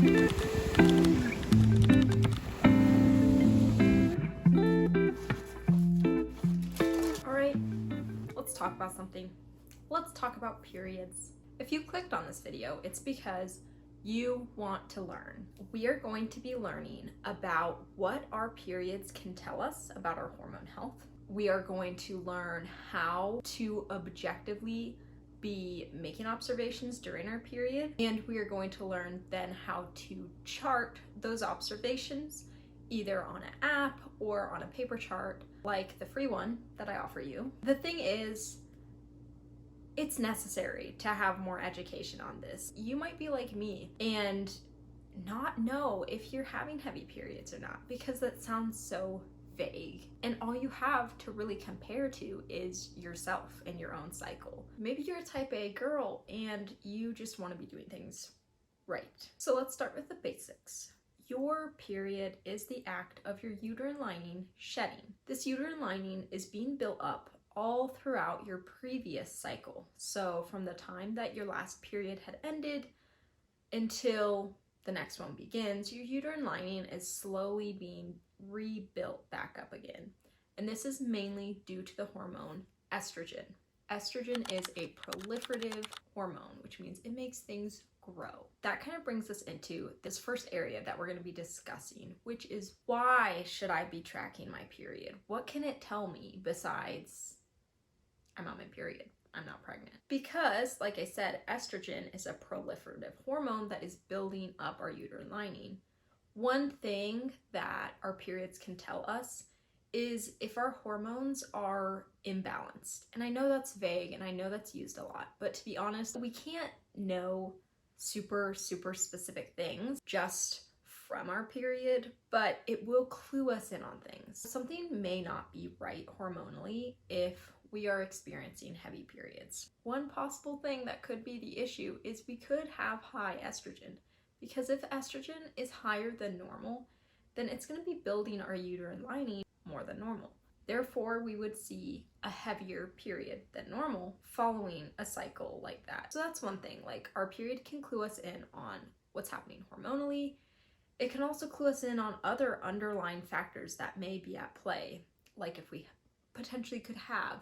Alright, let's talk about something. Let's talk about periods. If you clicked on this video, it's because you want to learn. We are going to be learning about what our periods can tell us about our hormone health. We are going to learn how to objectively be making observations during our period, and we are going to learn then how to chart those observations either on an app or on a paper chart like the free one that I offer you. The thing is, it's necessary to have more education on this. You might be like me and not know if you're having heavy periods or not, because that sounds so vague. And all you have to really compare to is yourself and your own cycle. Maybe you're a type A girl and you just want to be doing things right. So let's start with the basics. Your period is the act of your uterine lining shedding. This uterine lining is being built up all throughout your previous cycle. So from the time that your last period had ended until the next one begins, your uterine lining is slowly being rebuilt back up again. And this is mainly due to the hormone estrogen. Estrogen is a proliferative hormone, which means it makes things grow. That kind of brings us into this first area that we're going to be discussing, which is, why should I be tracking my period? What can it tell me besides I'm on my period, I'm not pregnant? Because, like I said, estrogen is a proliferative hormone that is building up our uterine lining. One thing that our periods can tell us is if our hormones are imbalanced. And I know that's vague and I know that's used a lot, but to be honest, we can't know super specific things just from our period, but it will clue us in on things. Something may not be right hormonally if we are experiencing heavy periods. One possible thing that could be the issue is we could have high estrogen, because if estrogen is higher than normal, then it's going to be building our uterine lining more than normal. Therefore, we would see a heavier period than normal following a cycle like that. So that's one thing, like our period can clue us in on what's happening hormonally. It can also clue us in on other underlying factors that may be at play, like if we potentially could have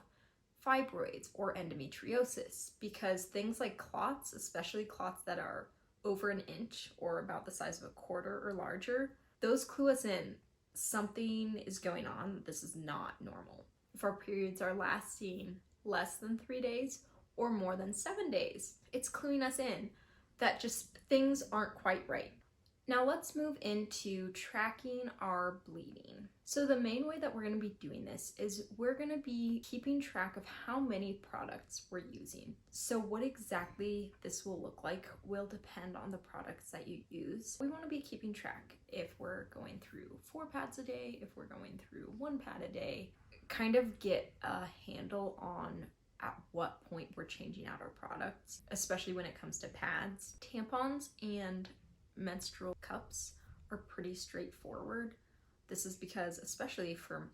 fibroids or endometriosis, because things like clots, especially clots that are over an inch or about the size of a quarter or larger, those clue us in something is going on. This is not normal. If our periods are lasting less than 3 days or more than 7 days, it's cluing us in that just things aren't quite right. Now let's move into tracking our bleeding. So the main way that we're going to be doing this is we're going to be keeping track of how many products we're using. So what exactly this will look like will depend on the products that you use. We want to be keeping track if we're going through 4 pads a day, if we're going through 1 pad a day, kind of get a handle on at what point we're changing out our products, especially when it comes to pads. Tampons and menstrual cups are pretty straightforward. This is because, especially for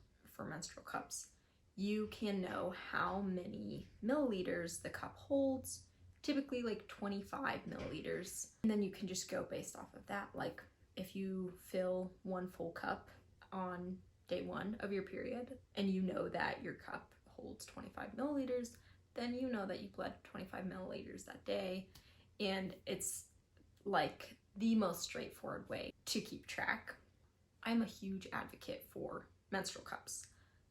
menstrual cups, you can know how many milliliters the cup holds, typically like 25 milliliters, and then you can just go based off of that. Like if you fill 1 full cup on day 1 of your period and you know that your cup holds 25 milliliters, then you know that you bled 25 milliliters that day, and it's like the most straightforward way to keep track. I'm a huge advocate for menstrual cups,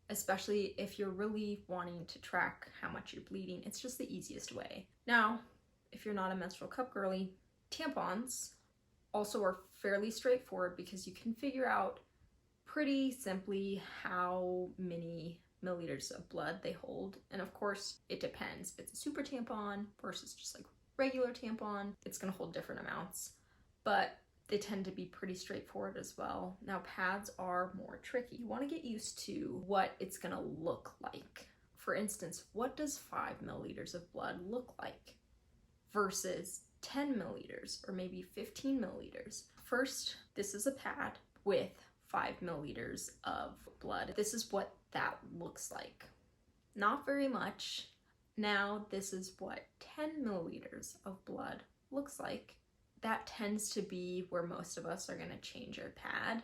especially if you're really wanting to track how much you're bleeding. It's just the easiest way. Now, if you're not a menstrual cup girly, tampons also are fairly straightforward because you can figure out pretty simply how many milliliters of blood they hold. And of course, it depends. If it's a super tampon versus just like regular tampon, it's gonna hold different amounts, but they tend to be pretty straightforward as well. Now, pads are more tricky. You want to get used to what it's gonna look like. For instance, what does 5 milliliters of blood look like versus 10 milliliters or maybe 15 milliliters? First, this is a pad with 5 milliliters of blood. This is what that looks like. Not very much. Now, this is what 10 milliliters of blood looks like. that tends to be where most of us are going to change our pad,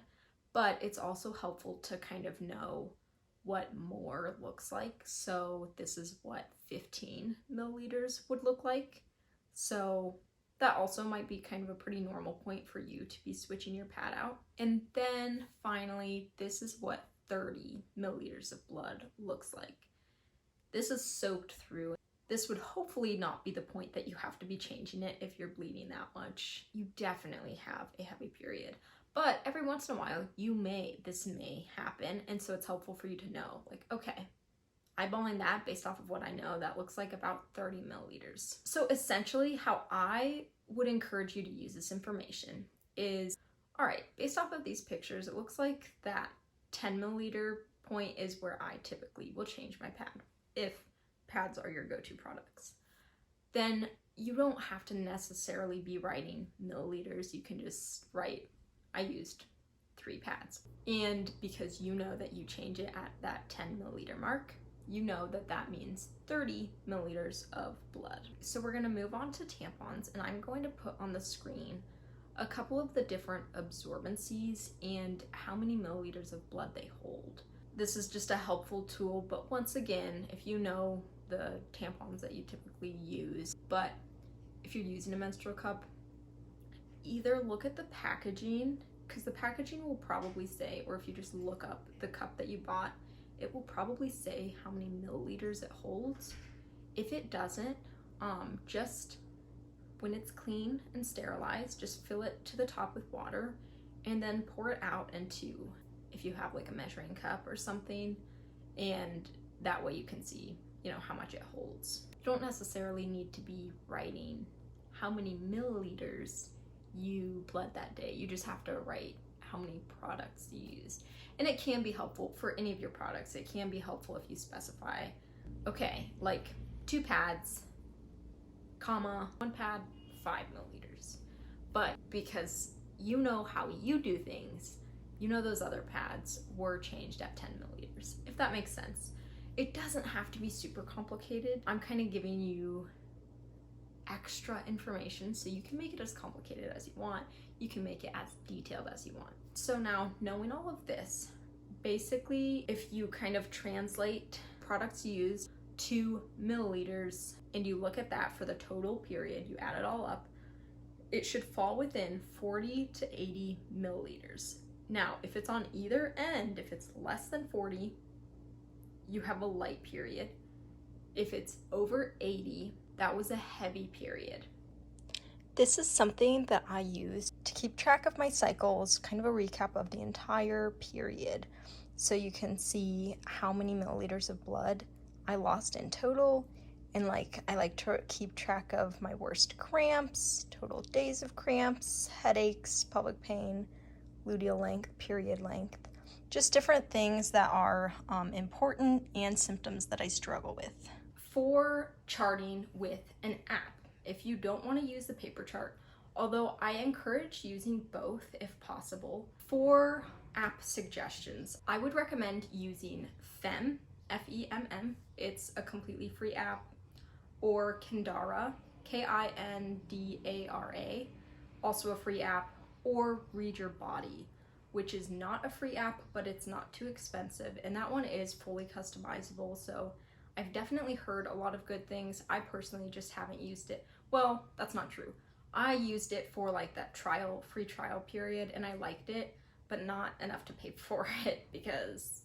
but it's also helpful to kind of know what more looks like. So this is what 15 milliliters would look like. So that also might be kind of a pretty normal point for you to be switching your pad out. And then finally, this is what 30 milliliters of blood looks like. This is soaked through. This would hopefully not be the point that you have to be changing it if you're bleeding that much. You definitely have a heavy period. But every once in a while, this may happen. And so it's helpful for you to know, like, okay, eyeballing that based off of what I know, that looks like about 30 milliliters. So essentially how I would encourage you to use this information is, all right, based off of these pictures, it looks like that 10 milliliter point is where I typically will change my pad, if pads are your go-to products. Then you don't have to necessarily be writing milliliters. You can just write, I used 3 pads. And because you know that you change it at that 10 milliliter mark, you know that that means 30 milliliters of blood. So we're gonna move on to tampons, and I'm going to put on the screen a couple of the different absorbencies and how many milliliters of blood they hold. This is just a helpful tool, but once again, if you know the tampons that you typically use, but if you're using a menstrual cup, either look at the packaging, because the packaging will probably say, or if you just look up the cup that you bought, it will probably say how many milliliters it holds. If it doesn't, just when it's clean and sterilized, just fill it to the top with water and then pour it out into, if you have like a measuring cup or something, and that way you can see, how much it holds. You don't necessarily need to be writing how many milliliters you bled that day. You just have to write how many products you used. And it can be helpful for any of your products. It can be helpful if you specify, okay, like 2 pads, comma, 1 pad, 5 milliliters. But because you know how you do things, you know those other pads were changed at 10 milliliters, if that makes sense. It doesn't have to be super complicated. I'm kind of giving you extra information so you can make it as complicated as you want. You can make it as detailed as you want. So now, knowing all of this, basically, if you kind of translate products used to milliliters and you look at that for the total period, you add it all up, it should fall within 40 to 80 milliliters. Now, if it's on either end, if it's less than 40, you have a light period. If it's over 80, that was a heavy period. This is something that I use to keep track of my cycles, kind of a recap of the entire period. So you can see how many milliliters of blood I lost in total. And I like to keep track of my worst cramps, total days of cramps, headaches, pelvic pain, luteal length, period length, just different things that are important and symptoms that I struggle with. For charting with an app, if you don't want to use the paper chart, although I encourage using both if possible, for app suggestions, I would recommend using FEMM, F-E-M-M. It's a completely free app, or Kindara, Kindara, also a free app, or Read Your Body, which is not a free app, but it's not too expensive, and that one is fully customizable. So I've definitely heard a lot of good things. I personally just haven't used it. Well, that's not true. I used it for like that free trial period, and I liked it, but not enough to pay for it because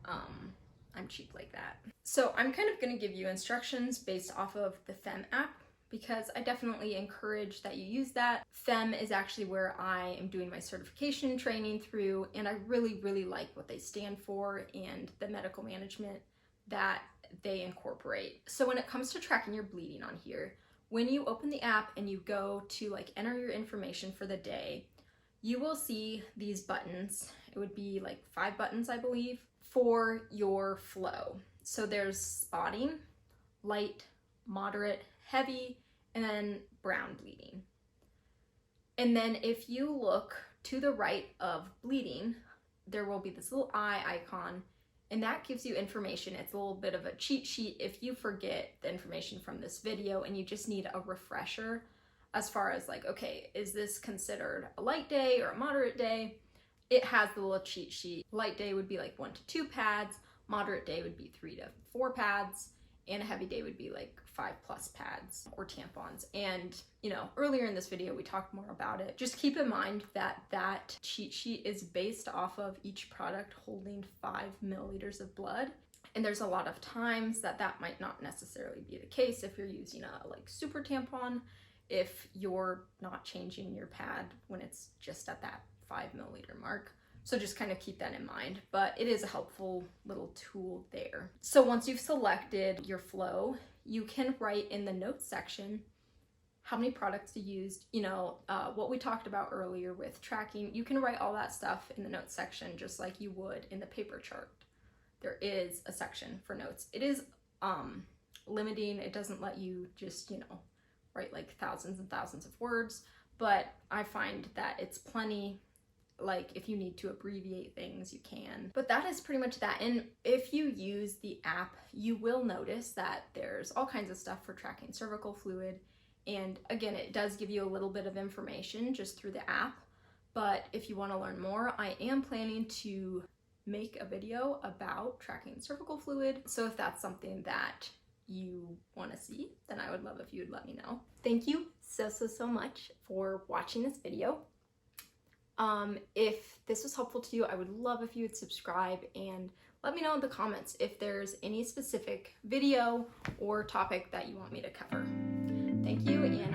I'm cheap like that. So I'm kind of gonna give you instructions based off of the FEMM app because I definitely encourage that you use that. FEMM is actually where I am doing my certification training through, and I really, really like what they stand for and the medical management that they incorporate. So when it comes to tracking your bleeding on here, when you open the app and you go to enter your information for the day, you will see these buttons. It would be 5 buttons, I believe, for your flow. So there's spotting, light, moderate, heavy, and then brown bleeding. And then if you look to the right of bleeding, there will be this little eye icon, and that gives you information. It's a little bit of a cheat sheet if you forget the information from this video and you just need a refresher as far as like, okay, is this considered a light day or a moderate day? It has the little cheat sheet. Light day would be like 1 to 2 pads, moderate day would be 3 to 4 pads, and a heavy day would be like 5+ pads or tampons. And you know, earlier in this video we talked more about it. Just keep in mind that that cheat sheet is based off of each product holding 5 milliliters of blood. And there's a lot of times that that might not necessarily be the case if you're using a like super tampon, if you're not changing your pad when it's just at that 5 milliliter mark. So just kind of keep that in mind, but it is a helpful little tool there. So once you've selected your flow, you can write in the notes section how many products you used, you know, what we talked about earlier with tracking. You can write all that stuff in the notes section just like you would in the paper chart. There is a section for notes. It is limiting. It doesn't let you just, you know, write like thousands and thousands of words, but I find that it's plenty. Like if you need to abbreviate things, you can. But that is pretty much that. And if you use the app, you will notice that there's all kinds of stuff for tracking cervical fluid. And again, it does give you a little bit of information just through the app. But if you want to learn more, I am planning to make a video about tracking cervical fluid. So if that's something that you want to see, then I would love if you would let me know. Thank you so much for watching this video. If this was helpful to you, I would love if you would subscribe and let me know in the comments if there's any specific video or topic that you want me to cover. Thank you, and